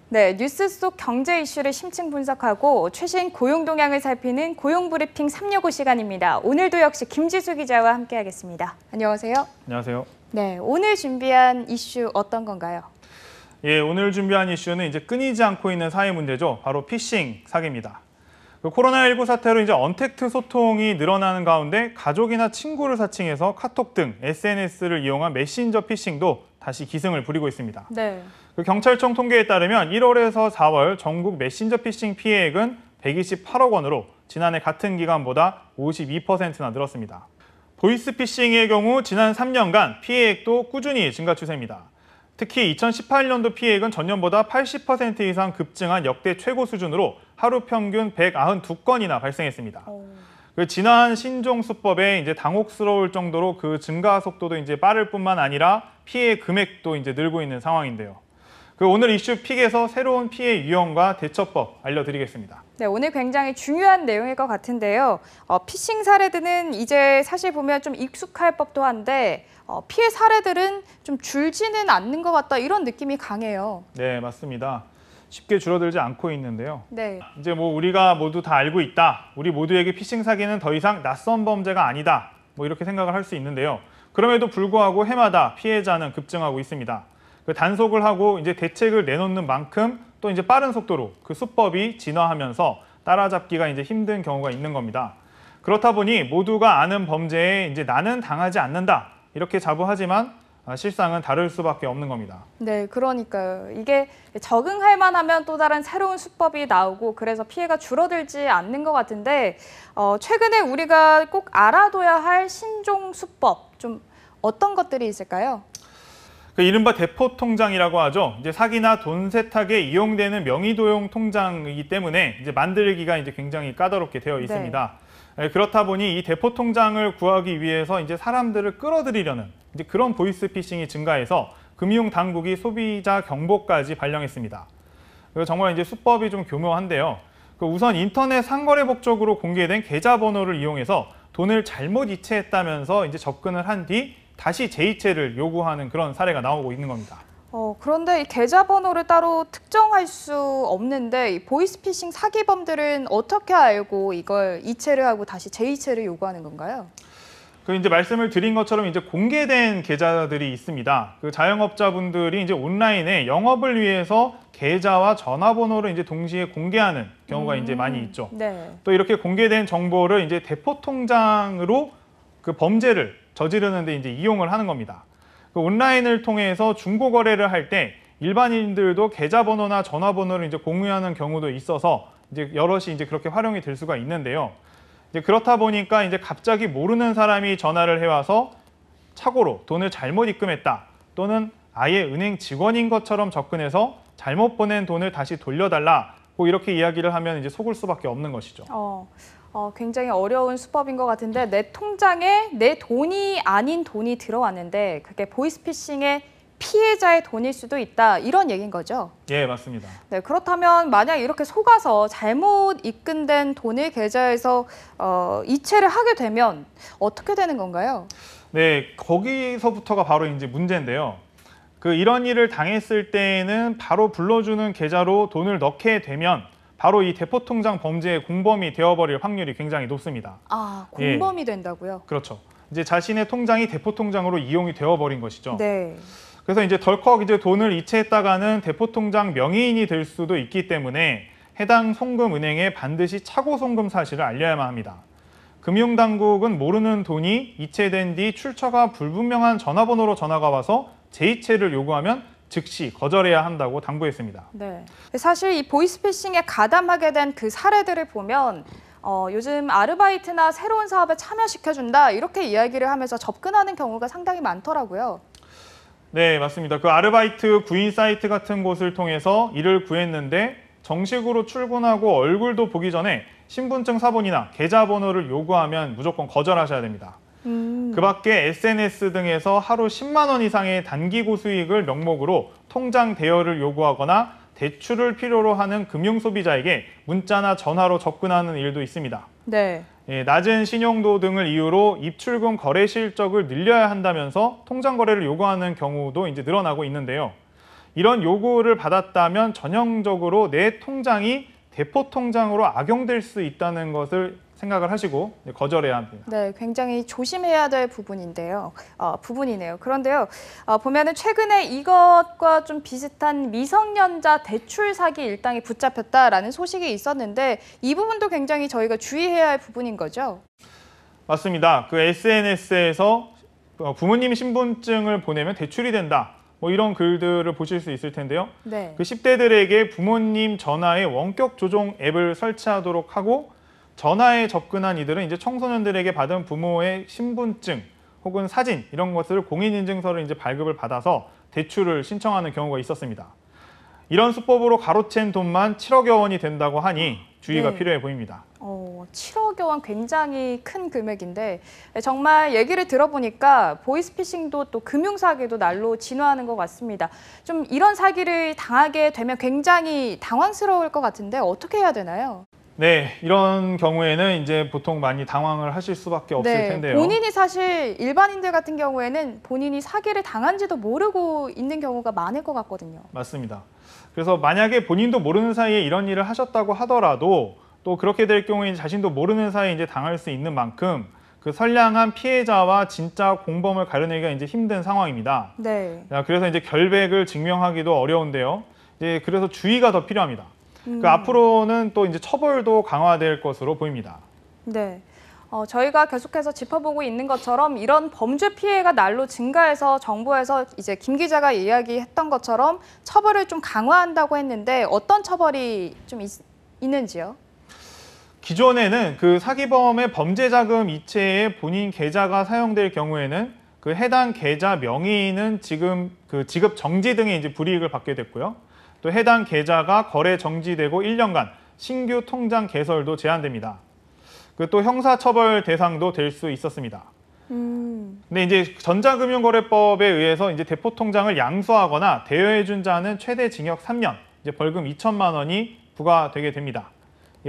네, 뉴스 속 경제 이슈를 심층 분석하고 최신 고용 동향을 살피는 고용브리핑 365 시간입니다. 오늘도 역시 김지수 기자와 함께하겠습니다. 안녕하세요. 안녕하세요. 네, 오늘 준비한 이슈 어떤 건가요? 예, 오늘 준비한 이슈는 이제 끊이지 않고 있는 사회 문제죠. 바로 피싱 사기입니다. 코로나19 사태로 이제 언택트 소통이 늘어나는 가운데 가족이나 친구를 사칭해서 카톡 등 SNS를 이용한 메신저 피싱도 다시 기승을 부리고 있습니다. 네. 경찰청 통계에 따르면 1월에서 4월 전국 메신저 피싱 피해액은 128억 원으로 지난해 같은 기간보다 52%나 늘었습니다. 보이스피싱의 경우 지난 3년간 피해액도 꾸준히 증가 추세입니다. 특히 2018년도 피해액은 전년보다 80% 이상 급증한 역대 최고 수준으로 하루 평균 192건이나 발생했습니다. 진화한 신종 수법에 이제 당혹스러울 정도로 그 증가 속도도 이제 빠를 뿐만 아니라 피해 금액도 이제 늘고 있는 상황인데요. 오늘 이슈 픽에서 새로운 피해 유형과 대처법 알려드리겠습니다. 네, 오늘 굉장히 중요한 내용일 것 같은데요. 피싱 사례들은 이제 사실 보면 좀 익숙할 법도 한데 피해 사례들은 좀 줄지는 않는 것 같다 이런 느낌이 강해요. 네, 맞습니다. 쉽게 줄어들지 않고 있는데요. 네. 이제 우리가 모두 다 알고 있다. 우리 모두에게 피싱 사기는 더 이상 낯선 범죄가 아니다. 이렇게 생각을 할 수 있는데요. 그럼에도 불구하고 해마다 피해자는 급증하고 있습니다. 단속을 하고 이제 대책을 내놓는 만큼 또 이제 빠른 속도로 그 수법이 진화하면서 따라잡기가 이제 힘든 경우가 있는 겁니다. 그렇다 보니 모두가 아는 범죄에 이제 나는 당하지 않는다 이렇게 자부하지만 실상은 다를 수밖에 없는 겁니다. 네, 그러니까요. 이게 적응할 만하면 또 다른 새로운 수법이 나오고 그래서 피해가 줄어들지 않는 것 같은데 최근에 우리가 꼭 알아둬야 할 신종 수법 좀 어떤 것들이 있을까요? 이른바 대포통장이라고 하죠. 이제 사기나 돈 세탁에 이용되는 명의도용 통장이기 때문에 이제 만들기가 이제 굉장히 까다롭게 되어 있습니다. 네. 그렇다 보니 이 대포통장을 구하기 위해서 이제 사람들을 끌어들이려는 이제 그런 보이스피싱이 증가해서 금융당국이 소비자 경보까지 발령했습니다. 정말 이제 수법이 좀 교묘한데요. 우선 인터넷 상거래 목적으로 공개된 계좌번호를 이용해서 돈을 잘못 이체했다면서 이제 접근을 한 뒤 다시 재이체를 요구하는 그런 사례가 나오고 있는 겁니다. 그런데 이 계좌번호를 따로 특정할 수 없는데 이 보이스피싱 사기범들은 어떻게 알고 이걸 이체를 하고 다시 재이체를 요구하는 건가요? 이제 말씀을 드린 것처럼 이제 공개된 계좌들이 있습니다. 자영업자분들이 이제 온라인에 영업을 위해서 계좌와 전화번호를 이제 동시에 공개하는 경우가 이제 많이 있죠. 네. 또 이렇게 공개된 정보를 이제 대포통장으로 그 범죄를 저지르는 데 이제 이용을 하는 겁니다. 온라인을 통해서 중고 거래를 할 때 일반인들도 계좌번호나 전화번호를 이제 공유하는 경우도 있어서 이제 여럿이 이제 그렇게 활용이 될 수가 있는데요. 이제 그렇다 보니까 이제 갑자기 모르는 사람이 전화를 해와서 착오로 돈을 잘못 입금했다 또는 아예 은행 직원인 것처럼 접근해서 잘못 보낸 돈을 다시 돌려달라 이렇게 이야기를 하면 이제 속을 수밖에 없는 것이죠. 굉장히 어려운 수법인 것 같은데 내 통장에 내 돈이 아닌 돈이 들어왔는데 그게 보이스피싱의 피해자의 돈일 수도 있다 이런 얘기인 거죠? 예, 맞습니다. 네, 그렇다면 만약 이렇게 속아서 잘못 입금된 돈을 계좌에서 이체를 하게 되면 어떻게 되는 건가요? 네, 거기서부터가 바로 이제 문제인데요. 이런 일을 당했을 때에는 바로 불러주는 계좌로 돈을 넣게 되면 바로 이 대포통장 범죄의 공범이 되어버릴 확률이 굉장히 높습니다. 공범이 된다고요? 그렇죠. 이제 자신의 통장이 대포통장으로 이용이 되어버린 것이죠. 네. 그래서 이제 덜컥 이제 돈을 이체했다가는 대포통장 명의인이 될 수도 있기 때문에 해당 송금은행에 반드시 착오 송금 사실을 알려야만 합니다. 금융당국은 모르는 돈이 이체된 뒤 출처가 불분명한 전화번호로 전화가 와서 재이체를 요구하면 즉시 거절해야 한다고 당부했습니다. 네. 사실 이 보이스피싱에 가담하게 된 그 사례들을 보면 요즘 아르바이트나 새로운 사업에 참여시켜준다 이렇게 이야기를 하면서 접근하는 경우가 상당히 많더라고요. 네, 맞습니다. 아르바이트 구인 사이트 같은 곳을 통해서 일을 구했는데 정식으로 출근하고 얼굴도 보기 전에 신분증 사본이나 계좌번호를 요구하면 무조건 거절하셔야 됩니다. 그 밖에 SNS 등에서 하루 10만 원 이상의 단기고 수익을 명목으로 통장 대여를 요구하거나 대출을 필요로 하는 금융소비자에게 문자나 전화로 접근하는 일도 있습니다. 네. 낮은 신용도 등을 이유로 입출금 거래 실적을 늘려야 한다면서 통장 거래를 요구하는 경우도 이제 늘어나고 있는데요. 이런 요구를 받았다면 전형적으로 내 통장이 대포 통장으로 악용될 수 있다는 것을 생각을 하시고 거절해야 합니다. 네, 굉장히 조심해야 될 부분이네요. 그런데요, 보면은 최근에 이것과 좀 비슷한 미성년자 대출 사기 일당이 붙잡혔다라는 소식이 있었는데 이 부분도 굉장히 저희가 주의해야 할 부분인 거죠. 맞습니다. 그 SNS에서 부모님 신분증을 보내면 대출이 된다. 뭐 이런 글들을 보실 수 있을 텐데요. 네. 그 10대들에게 부모님 전화에 원격 조종 앱을 설치하도록 하고 전화에 접근한 이들은 이제 청소년들에게 받은 부모의 신분증 혹은 사진 이런 것을 공인인증서를 이제 발급을 받아서 대출을 신청하는 경우가 있었습니다. 이런 수법으로 가로챈 돈만 7억여 원이 된다고 하니 주의가 네. 필요해 보입니다. 7억여 원 굉장히 큰 금액인데 정말 얘기를 들어보니까 보이스피싱도 또 금융사기도 날로 진화하는 것 같습니다. 좀 이런 사기를 당하게 되면 굉장히 당황스러울 것 같은데 어떻게 해야 되나요? 네, 이런 경우에는 이제 보통 많이 당황을 하실 수밖에 없을 텐데요. 본인이 사실 일반인들 같은 경우에는 본인이 사기를 당한지도 모르고 있는 경우가 많을 것 같거든요. 맞습니다. 그래서 만약에 본인도 모르는 사이에 이런 일을 하셨다고 하더라도 또 그렇게 될 경우에 자신도 모르는 사이에 이제 당할 수 있는 만큼 그 선량한 피해자와 진짜 공범을 가려내기가 이제 힘든 상황입니다. 네. 그래서 이제 결백을 증명하기도 어려운데요. 이제 그래서 주의가 더 필요합니다. 그 앞으로는 또 이제 처벌도 강화될 것으로 보입니다. 네. 저희가 계속해서 짚어보고 있는 것처럼 이런 범죄 피해가 날로 증가해서 정부에서 이제 김 기자가 이야기했던 것처럼 처벌을 좀 강화한다고 했는데 어떤 처벌이 좀 있는지요? 기존에는 그 사기범의 범죄 자금 이체에 본인 계좌가 사용될 경우에는 그 해당 계좌 명의인은 지금 그 지급 정지 등의 이제 불이익을 받게 됐고요. 또 해당 계좌가 거래 정지되고 1년간 신규 통장 개설도 제한됩니다. 그 또 형사처벌 대상도 될 수 있었습니다. 근데 이제 전자금융거래법에 의해서 이제 대포 통장을 양수하거나 대여해준 자는 최대 징역 3년, 이제 벌금 2천만 원이 부과되게 됩니다.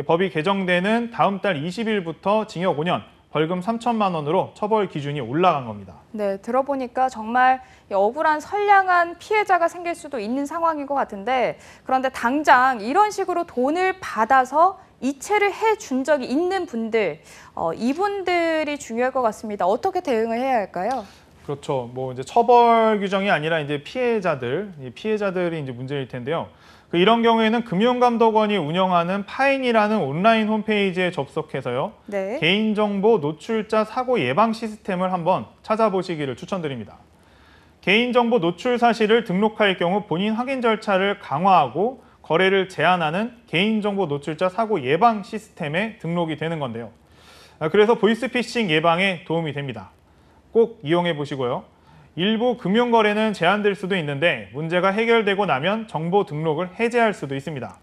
법이 개정되는 다음 달 20일부터 징역 5년, 벌금 3천만 원으로 처벌 기준이 올라간 겁니다. 네, 들어보니까 정말 억울한 선량한 피해자가 생길 수도 있는 상황인 것 같은데 그런데 당장 이런 식으로 돈을 받아서 이체를 해준 적이 있는 분들, 이분들이 중요할 것 같습니다. 어떻게 대응을 해야 할까요? 그렇죠. 뭐 이제 처벌 규정이 아니라 이제 피해자들이 이제 문제일 텐데요. 이런 경우에는 금융감독원이 운영하는 파인이라는 온라인 홈페이지에 접속해서요. 네. 개인정보 노출자 사고 예방 시스템을 한번 찾아보시기를 추천드립니다. 개인정보 노출 사실을 등록할 경우 본인 확인 절차를 강화하고 거래를 제한하는 개인정보 노출자 사고 예방 시스템에 등록이 되는 건데요. 그래서 보이스피싱 예방에 도움이 됩니다. 꼭 이용해 보시고요. 일부 금융거래는 제한될 수도 있는데 문제가 해결되고 나면 정보 등록을 해제할 수도 있습니다.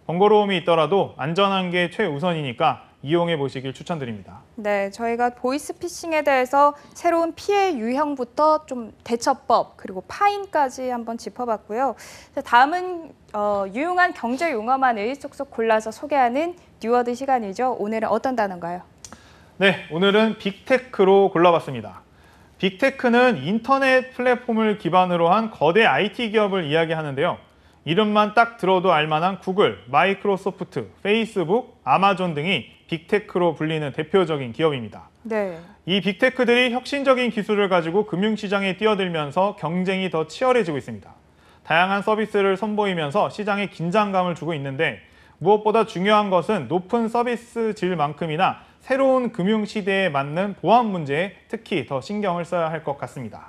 번거로움이 있더라도 안전한 게 최우선이니까 이용해 보시길 추천드립니다. 네, 저희가 보이스피싱에 대해서 새로운 피해 유형부터 좀 대처법 그리고 파인까지 한번 짚어봤고요. 다음은 유용한 경제 용어만을 쏙쏙 골라서 소개하는 뉴워드 시간이죠. 오늘은 어떤 단어인가요? 네, 오늘은 빅테크로 골라봤습니다. 빅테크는 인터넷 플랫폼을 기반으로 한 거대 IT 기업을 이야기하는데요. 이름만 딱 들어도 알만한 구글, 마이크로소프트, 페이스북, 아마존 등이 빅테크로 불리는 대표적인 기업입니다. 네. 이 빅테크들이 혁신적인 기술을 가지고 금융시장에 뛰어들면서 경쟁이 더 치열해지고 있습니다. 다양한 서비스를 선보이면서 시장에 긴장감을 주고 있는데 무엇보다 중요한 것은 높은 서비스 질만큼이나 새로운 금융시대에 맞는 보안 문제에 특히 더 신경을 써야 할 것 같습니다.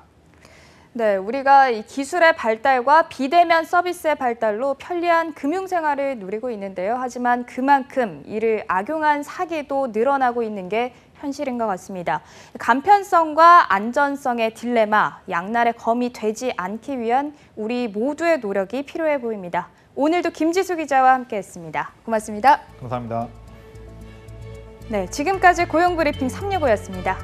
네, 우리가 이 기술의 발달과 비대면 서비스의 발달로 편리한 금융생활을 누리고 있는데요. 하지만 그만큼 이를 악용한 사기도 늘어나고 있는 게 현실인 것 같습니다. 간편성과 안전성의 딜레마, 양날의 검이 되지 않기 위한 우리 모두의 노력이 필요해 보입니다. 오늘도 김지수 기자와 함께했습니다. 고맙습니다. 감사합니다. 네, 지금까지 고용브리핑 365였습니다.